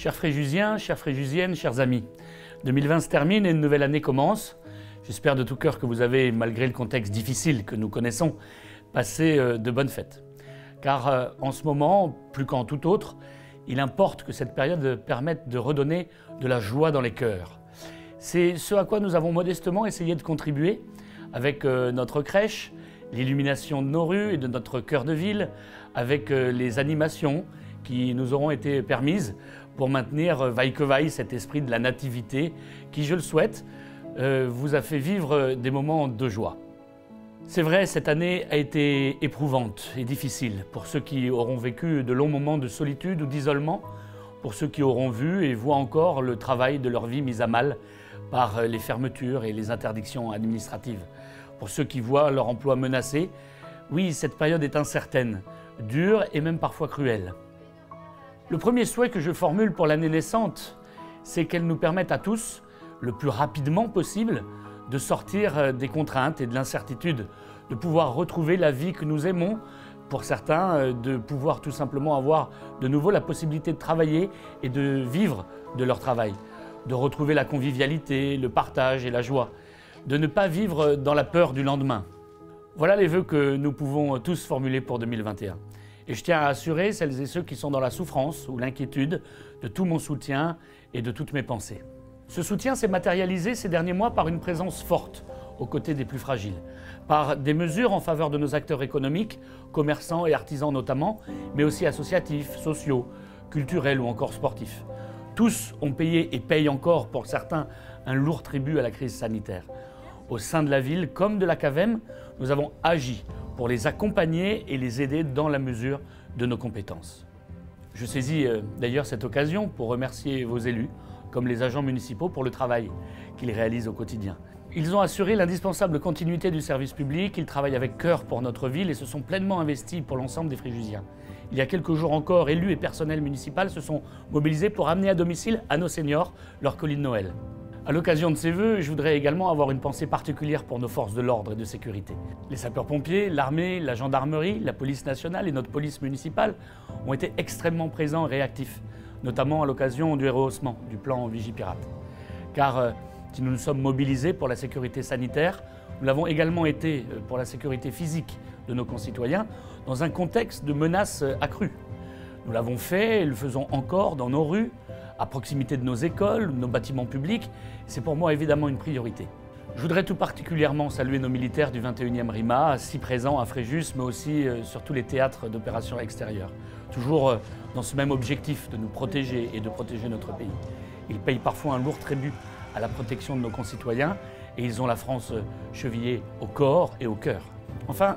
Chers Fréjusiens, chères Fréjusiennes, chers amis, 2020 se termine et une nouvelle année commence. J'espère de tout cœur que vous avez, malgré le contexte difficile que nous connaissons, passé de bonnes fêtes. Car en ce moment, plus qu'en tout autre, il importe que cette période permette de redonner de la joie dans les cœurs. C'est ce à quoi nous avons modestement essayé de contribuer avec notre crèche, l'illumination de nos rues et de notre cœur de ville, avec les animations qui nous auront été permises pour maintenir vaille que vaille cet esprit de la nativité qui, je le souhaite, vous a fait vivre des moments de joie. C'est vrai, cette année a été éprouvante et difficile pour ceux qui auront vécu de longs moments de solitude ou d'isolement, pour ceux qui auront vu et voient encore le travail de leur vie mis à mal par les fermetures et les interdictions administratives, pour ceux qui voient leur emploi menacé. Oui, cette période est incertaine, dure et même parfois cruelle. Le premier souhait que je formule pour l'année naissante, c'est qu'elle nous permette à tous, le plus rapidement possible, de sortir des contraintes et de l'incertitude, de pouvoir retrouver la vie que nous aimons, pour certains, de pouvoir tout simplement avoir de nouveau la possibilité de travailler et de vivre de leur travail, de retrouver la convivialité, le partage et la joie, de ne pas vivre dans la peur du lendemain. Voilà les vœux que nous pouvons tous formuler pour 2021. Et je tiens à assurer celles et ceux qui sont dans la souffrance ou l'inquiétude de tout mon soutien et de toutes mes pensées. Ce soutien s'est matérialisé ces derniers mois par une présence forte aux côtés des plus fragiles, par des mesures en faveur de nos acteurs économiques, commerçants et artisans notamment, mais aussi associatifs, sociaux, culturels ou encore sportifs. Tous ont payé et payent encore pour certains un lourd tribut à la crise sanitaire. Au sein de la ville comme de la CAVEM, nous avons agi pour les accompagner et les aider dans la mesure de nos compétences. Je saisis d'ailleurs cette occasion pour remercier vos élus, comme les agents municipaux, pour le travail qu'ils réalisent au quotidien. Ils ont assuré l'indispensable continuité du service public, ils travaillent avec cœur pour notre ville et se sont pleinement investis pour l'ensemble des Fréjusiens. Il y a quelques jours encore, élus et personnel municipal se sont mobilisés pour amener à domicile à nos seniors leur colis de Noël. À l'occasion de ces vœux, je voudrais également avoir une pensée particulière pour nos forces de l'ordre et de sécurité. Les sapeurs-pompiers, l'armée, la gendarmerie, la police nationale et notre police municipale ont été extrêmement présents et réactifs, notamment à l'occasion du rehaussement du plan Vigipirate. Car si nous nous sommes mobilisés pour la sécurité sanitaire, nous l'avons également été pour la sécurité physique de nos concitoyens dans un contexte de menaces accrues. Nous l'avons fait et le faisons encore dans nos rues, à proximité de nos écoles, de nos bâtiments publics. C'est pour moi évidemment une priorité. Je voudrais tout particulièrement saluer nos militaires du 21e RIMA, si présents à Fréjus, mais aussi sur tous les théâtres d'opérations extérieures. Toujours dans ce même objectif de nous protéger et de protéger notre pays. Ils payent parfois un lourd tribut à la protection de nos concitoyens et ils ont la France chevillée au corps et au cœur. Enfin,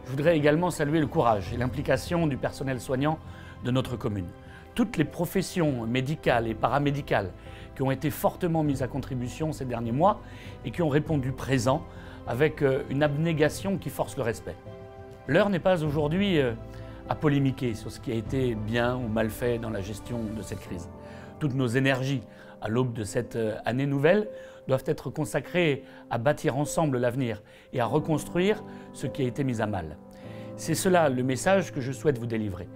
je voudrais également saluer le courage et l'implication du personnel soignant de notre commune. Toutes les professions médicales et paramédicales qui ont été fortement mises à contribution ces derniers mois et qui ont répondu présent avec une abnégation qui force le respect. L'heure n'est pas aujourd'hui à polémiquer sur ce qui a été bien ou mal fait dans la gestion de cette crise. Toutes nos énergies à l'aube de cette année nouvelle doivent être consacrées à bâtir ensemble l'avenir et à reconstruire ce qui a été mis à mal. C'est cela le message que je souhaite vous délivrer.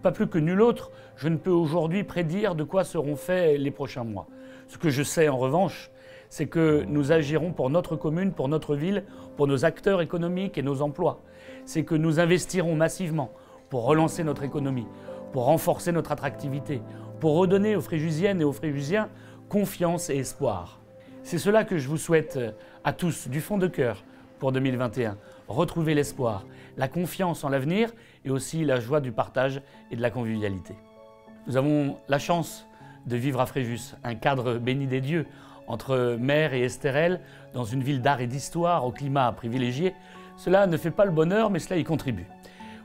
Pas plus que nul autre, je ne peux aujourd'hui prédire de quoi seront faits les prochains mois. Ce que je sais en revanche, c'est que nous agirons pour notre commune, pour notre ville, pour nos acteurs économiques et nos emplois. C'est que nous investirons massivement pour relancer notre économie, pour renforcer notre attractivité, pour redonner aux Fréjusiennes et aux Fréjusiens confiance et espoir. C'est cela que je vous souhaite à tous, du fond de cœur, pour 2021. Retrouver l'espoir, la confiance en l'avenir et aussi la joie du partage et de la convivialité. Nous avons la chance de vivre à Fréjus, un cadre béni des dieux, entre mer et Estérel, dans une ville d'art et d'histoire, au climat privilégié. Cela ne fait pas le bonheur, mais cela y contribue.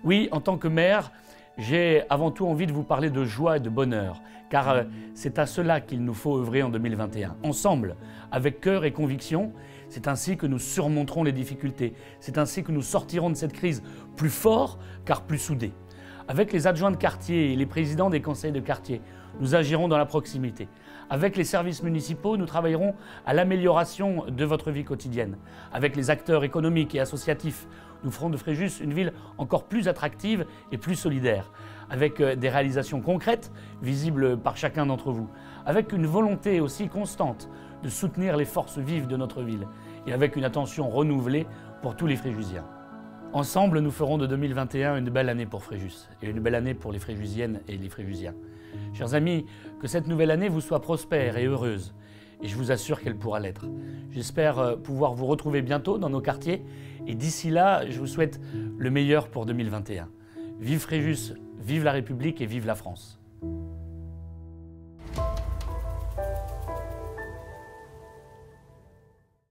Oui, en tant que maire, j'ai avant tout envie de vous parler de joie et de bonheur, car c'est à cela qu'il nous faut œuvrer en 2021. Ensemble, avec cœur et conviction, c'est ainsi que nous surmonterons les difficultés. C'est ainsi que nous sortirons de cette crise plus forts, car plus soudés. Avec les adjoints de quartier et les présidents des conseils de quartier, nous agirons dans la proximité. Avec les services municipaux, nous travaillerons à l'amélioration de votre vie quotidienne. Avec les acteurs économiques et associatifs, nous ferons de Fréjus une ville encore plus attractive et plus solidaire, avec des réalisations concrètes, visibles par chacun d'entre vous, avec une volonté aussi constante de soutenir les forces vives de notre ville et avec une attention renouvelée pour tous les Fréjusiens. Ensemble, nous ferons de 2021 une belle année pour Fréjus et une belle année pour les Fréjusiennes et les Fréjusiens. Chers amis, que cette nouvelle année vous soit prospère et heureuse, et je vous assure qu'elle pourra l'être. J'espère pouvoir vous retrouver bientôt dans nos quartiers, et d'ici là, je vous souhaite le meilleur pour 2021. Vive Fréjus, vive la République et vive la France.